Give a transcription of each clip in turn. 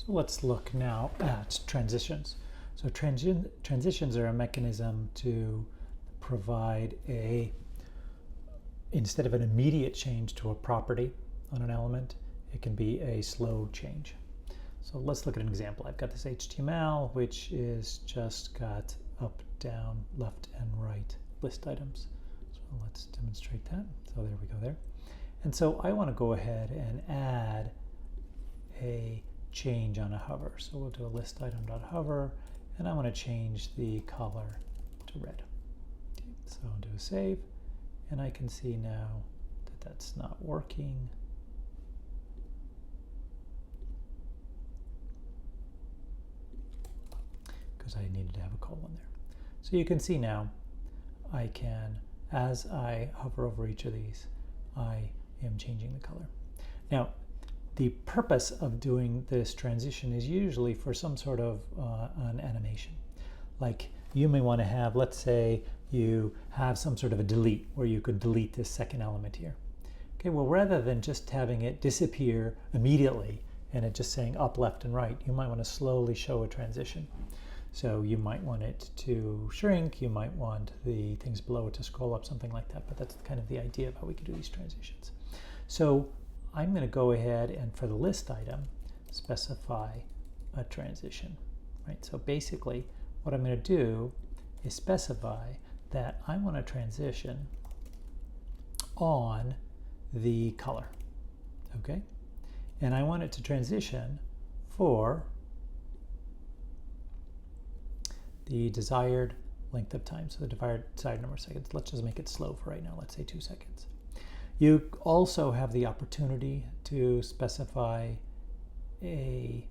So let's look now at transitions. So transitions are a mechanism to provide instead of an immediate change to a property on an element, it can be a slow change. So let's look at an example. I've got this HTML, which is just got up, down, left, and right list items. So let's demonstrate that. So there we go there. And so I want to go ahead and add a change on a hover. So we'll do a list item.hover, and I want to change the color to red. Okay, so I'll do a save, and I can see now that that's not working. Because I needed to have a colon there. So you can see now I can, as I hover over each of these, I am changing the color. Now, the purpose of doing this transition is usually for some sort of an animation. Like you may want to have, let's say you have some sort of a delete where you could delete this second element here. Okay, well, rather than just having it disappear immediately and it just saying up, left, and right, you might want to slowly show a transition. So you might want it to shrink, you might want the things below it to scroll up, something like that, but that's kind of the idea of how we can do these transitions. So I'm going to go ahead and for the list item, specify a transition, right? So basically what I'm going to do is specify that I want to transition on the color, okay? And I want it to transition for the desired length of time, so the desired number of seconds. Let's just make it slow for right now. Let's say 2 seconds. You also have the opportunity to specify a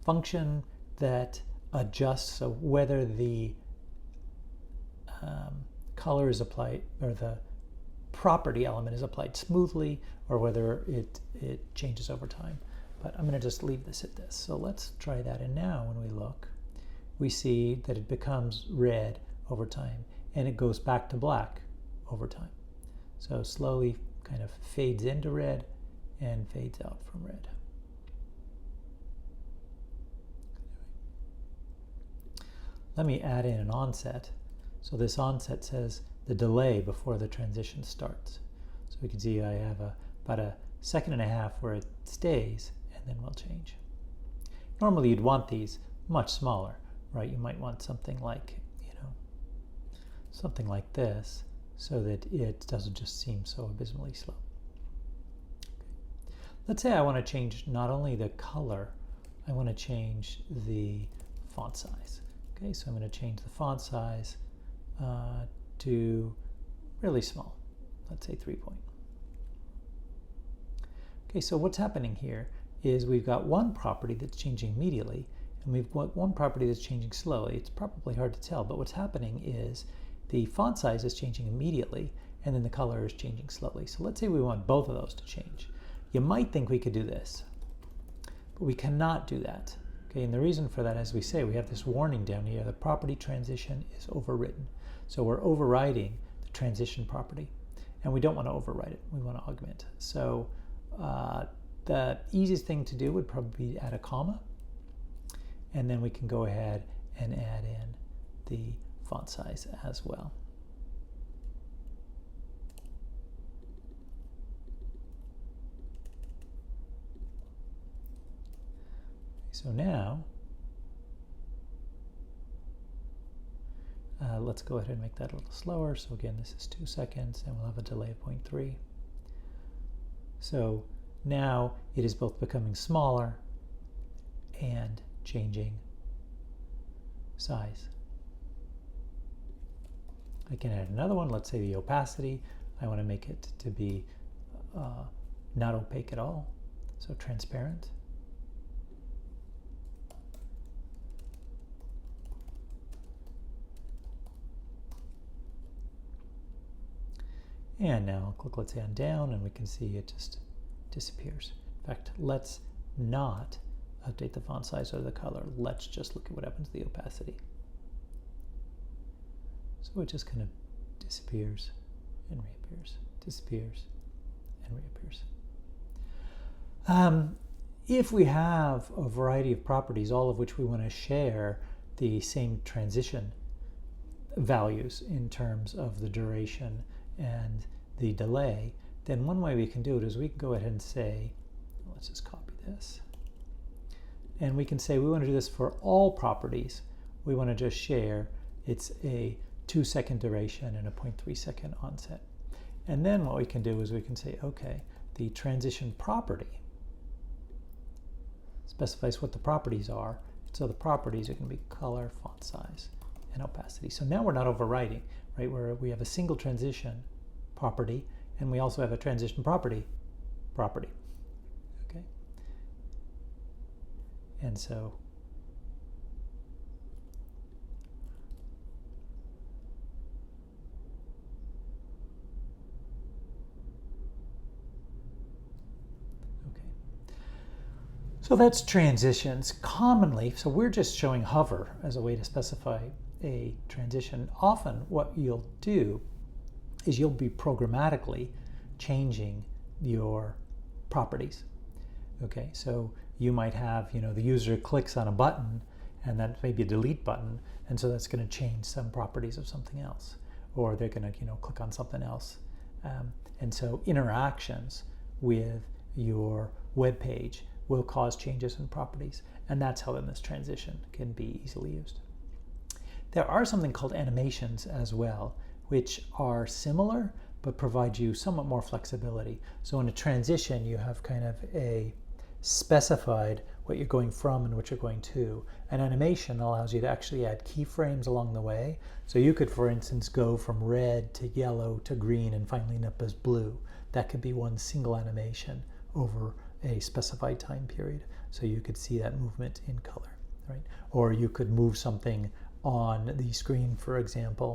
function that adjusts so whether the color is applied or the property element is applied smoothly or whether it changes over time. But I'm going to just leave this at this. So let's try that. And now when we look, we see that it becomes red over time and it goes back to black over time. So slowly kind of fades into red and fades out from red. Let me add in an onset. So this onset says the delay before the transition starts. So we can see I have about a 1.5 seconds where it stays and then will change. Normally you'd want these much smaller, right? You might want something like, something like this, so that it doesn't just seem so abysmally slow. Okay. Let's say I want to change not only the color, I want to change the font size. Okay, so I'm going to change the font size to really small, let's say 3 point. Okay, so what's happening here is we've got one property that's changing immediately, and we've got one property that's changing slowly. It's probably hard to tell, but what's happening is the font size is changing immediately, and then the color is changing slowly. So let's say we want both of those to change. You might think we could do this, but we cannot do that. Okay, and the reason for that, as we say, we have this warning down here, the property transition is overwritten. So we're overriding the transition property, and we don't want to overwrite it. We want to augment. So the easiest thing to do would probably be add a comma, and then we can go ahead and add in the font size as well. So now, let's go ahead and make that a little slower. So again, this is 2 seconds, and we'll have a delay of 0.3. So now it is both becoming smaller and changing size. I can add another one. Let's say the opacity. I want to make it to be not opaque at all, so transparent. And now I'll click, let's say, on down, and we can see it just disappears. In fact, let's not update the font size or the color. Let's just look at what happens to the opacity. So it just kind of disappears and reappears, disappears and reappears. if we have a variety of properties, all of which we want to share the same transition values in terms of the duration and the delay, then one way we can do it is we can go ahead and say, let's just copy this, and we can say we want to do this for all properties. We want to just share it's a 2-second duration and a 0.3-second onset. And then what we can do is we can say, okay, the transition property specifies what the properties are. So the properties are going to be color, font size, and opacity. So now we're not overwriting, right? Where we have a single transition property, and we also have a transition property. Okay. And so So that's transitions. Commonly, so we're just showing hover as a way to specify a transition. Often what you'll do is you'll be programmatically changing your properties. Okay, so you might have, the user clicks on a button and that may be a delete button, and so that's going to change some properties of something else, or they're going to click on something else. And so interactions with your web page will cause changes in properties, and that's how then this transition can be easily used. There are something called animations as well, which are similar but provide you somewhat more flexibility. So in a transition, you have kind of a specified what you're going from and what you're going to. An animation allows you to actually add keyframes along the way. So you could, for instance, go from red to yellow to green and finally end up as blue. That could be one single animation over a specified time period. So you could see that movement in color, right? Or you could move something on the screen, for example,